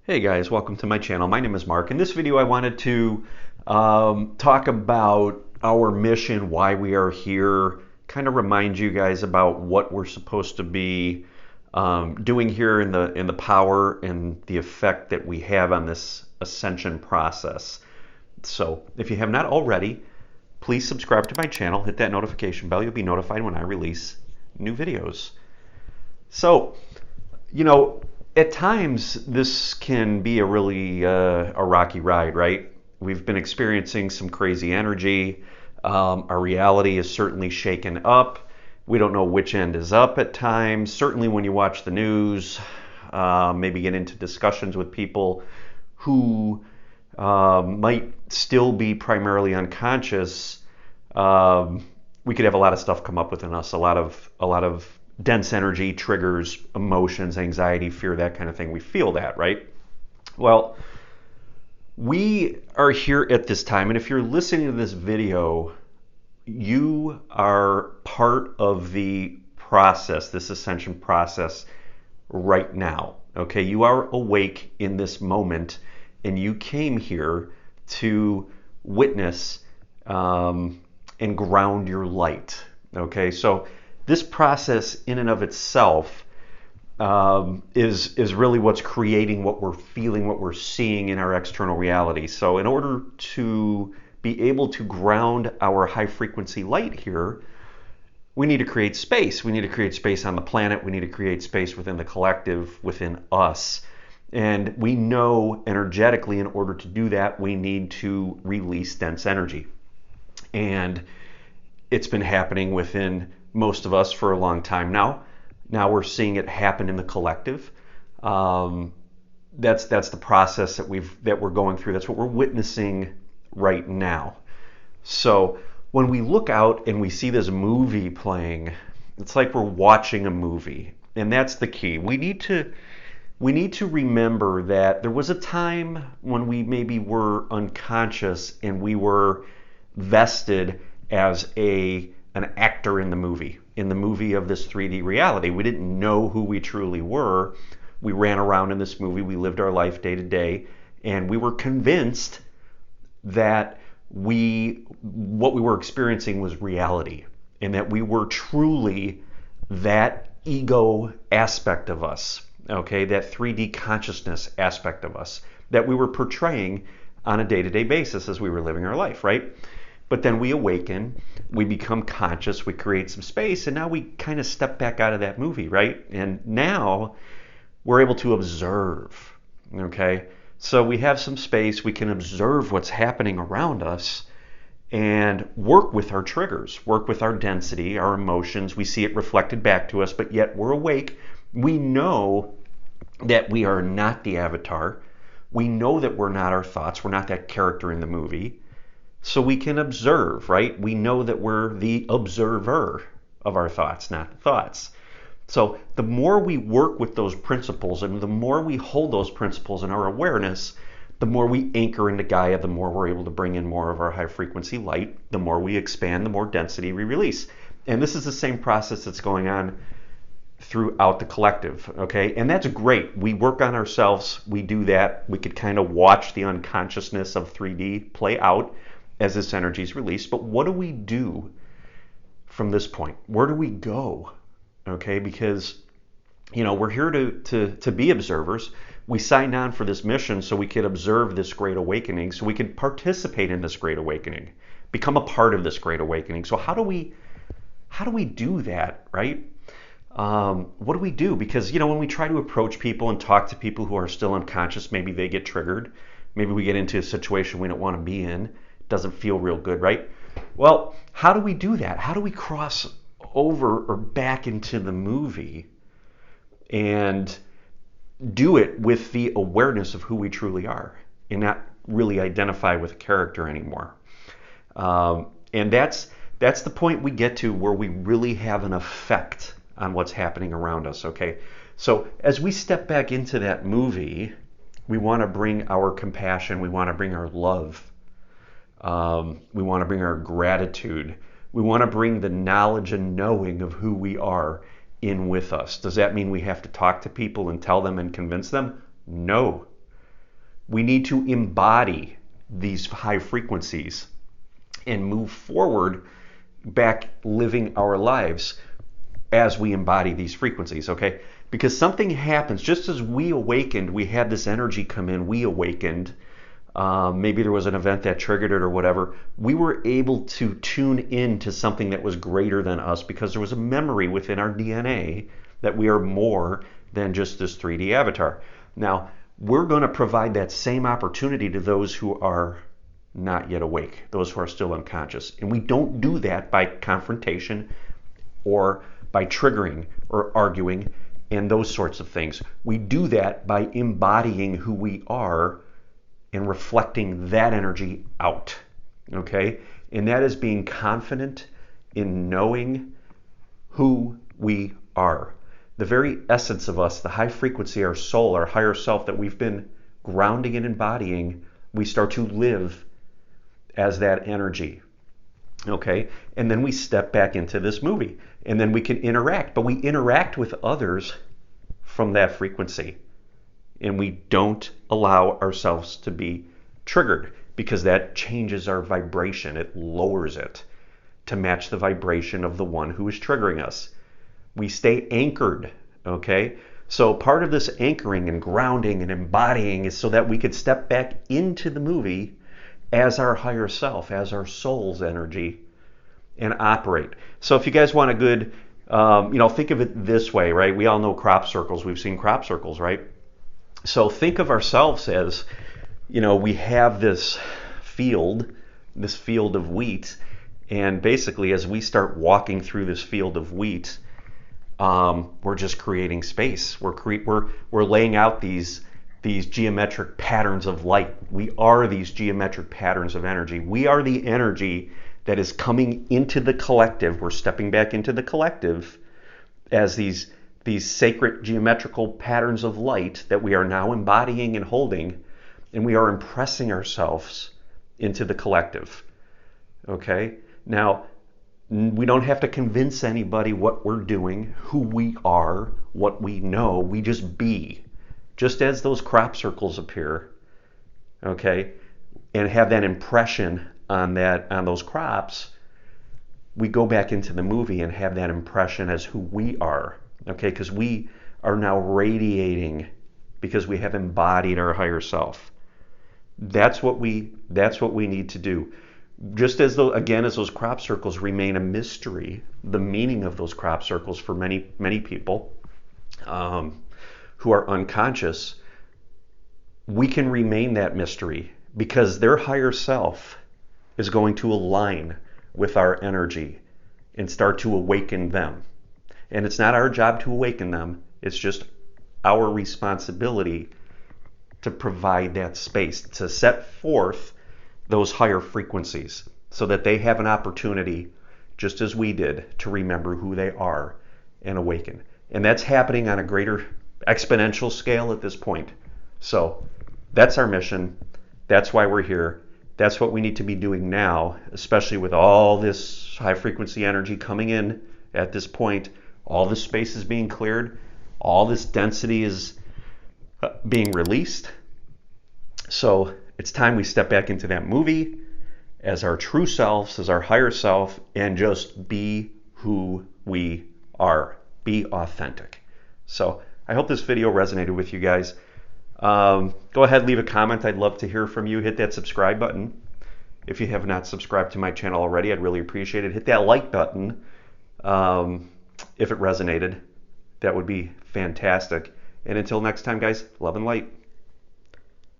Hey guys, welcome to my channel. My name is Mark. In this video I wanted to talk about our mission, why we are here, kind of remind you guys about what we're supposed to be doing here in the power and the effect that we have on this ascension process. So if you have not already, please subscribe to my channel, hit that notification bell. You'll be notified when I release new videos. So, you know, at times this can be a really a rocky ride, right? We've been experiencing some crazy energy. Our reality is certainly shaken up. We don't know which end is up at times. Certainly when you watch the news, maybe get into discussions with people who might still be primarily unconscious, we could have a lot of stuff come up within us, a lot of dense energy, triggers, emotions, anxiety, fear, that kind of thing. We feel that, right? Well, we are here at this time, and if you're listening to this video, you are part of the process, this ascension process right now. Okay, you are awake in this moment, and you came here to witness and ground your light. Okay, so this process in and of itself is really what's creating what we're feeling, what we're seeing in our external reality. So in order to be able to ground our high frequency light here, we need to create space. We need to create space on the planet. We need to create space within the collective, within us. And we know energetically, in order to do that, we need to release dense energy. And it's been happening within most of us for a long time now. Now we're seeing it happen in the collective. That's the process that we're going through. That's what we're witnessing right now. So when we look out and we see this movie playing, it's like we're watching a movie, and that's the key. We need to remember that there was a time when we maybe were unconscious and we were vested as an actor in the movie of this 3D reality. We didn't know who we truly were. We ran around in this movie. We lived our life day to day, and we were convinced that what we were experiencing was reality, and that we were truly that ego aspect of us, okay, that 3D consciousness aspect of us that we were portraying on a day-to-day basis as we were living our life, right? But then we awaken, we become conscious, we create some space, and now we kind of step back out of that movie, right? And now we're able to observe, okay? So we have some space, we can observe what's happening around us and work with our triggers, work with our density, our emotions. We see it reflected back to us, but yet we're awake. We know that we are not the avatar. We know that we're not our thoughts. We're not that character in the movie. So we can observe, right? We know that we're the observer of our thoughts, not the thoughts. So the more we work with those principles and the more we hold those principles in our awareness, the more we anchor into Gaia, the more we're able to bring in more of our high frequency light, the more we expand, the more density we release. And this is the same process that's going on throughout the collective, okay? And that's great. We work on ourselves. We do that. We could kind of watch the unconsciousness of 3D play out as this energy is released. But what do we do from this point? Where do we go? Okay, because we're here to be observers. We signed on for this mission so we could observe this great awakening, so we could participate in this great awakening, become a part of this great awakening. So how do we do that, right? What do we do? Because when we try to approach people and talk to people who are still unconscious, maybe they get triggered. Maybe we get into a situation we don't want to be in. Doesn't feel real good, right? Well, how do we do that? How do we cross over or back into the movie and do it with the awareness of who we truly are and not really identify with a character anymore? And that's the point we get to where we really have an effect on what's happening around us, okay? So as we step back into that movie, we want to bring our compassion, we want to bring our love, we want to bring our gratitude. We want to bring the knowledge and knowing of who we are in with us. Does that mean we have to talk to people and tell them and convince them? No. We need to embody these high frequencies and move forward back living our lives as we embody these frequencies, okay? Because something happens, just as we awakened, we had this energy come in, we awakened, maybe there was an event that triggered it or whatever, we were able to tune in to something that was greater than us because there was a memory within our DNA that we are more than just this 3D avatar. Now, we're going to provide that same opportunity to those who are not yet awake, those who are still unconscious. And we don't do that by confrontation or by triggering or arguing and those sorts of things. We do that by embodying who we are and reflecting that energy out, okay? And that is being confident in knowing who we are. The very essence of us, the high frequency, our soul, our higher self that we've been grounding and embodying, we start to live as that energy, okay? And then we step back into this movie, and then we can interact, but we interact with others from that frequency, and we don't allow ourselves to be triggered because that changes our vibration. It lowers it to match the vibration of the one who is triggering us. We stay anchored, okay? So part of this anchoring and grounding and embodying is so that we could step back into the movie as our higher self, as our soul's energy, and operate. So if you guys want a good, think of it this way, right? We all know crop circles. We've seen crop circles, right? So think of ourselves as, we have this field of wheat, and basically as we start walking through this field of wheat, we're just creating space. We're laying out these geometric patterns of light. We are these geometric patterns of energy. We are the energy that is coming into the collective. We're stepping back into the collective as these sacred geometrical patterns of light that we are now embodying and holding, and we are impressing ourselves into the collective. Okay? Now, we don't have to convince anybody what we're doing, who we are, what we know. We just be. Just as those crop circles appear, okay, and have that impression on those crops, we go back into the movie and have that impression as who we are, okay, because we are now radiating because we have embodied our higher self. That's what we need to do. Just as those crop circles remain a mystery, the meaning of those crop circles for many people who are unconscious, we can remain that mystery because their higher self is going to align with our energy and start to awaken them. And it's not our job to awaken them, it's just our responsibility to provide that space, to set forth those higher frequencies so that they have an opportunity, just as we did, to remember who they are and awaken. And that's happening on a greater exponential scale at this point. So that's our mission. That's why we're here. That's what we need to be doing now, especially with all this high frequency energy coming in at this point. All this space is being cleared. All this density is being released. So it's time we step back into that movie as our true selves, as our higher self, and just be who we are. Be authentic. So I hope this video resonated with you guys. Go ahead, leave a comment. I'd love to hear from you. Hit that subscribe button. If you have not subscribed to my channel already, I'd really appreciate it. Hit that like button if it resonated. That would be fantastic. And until next time, guys, love and light.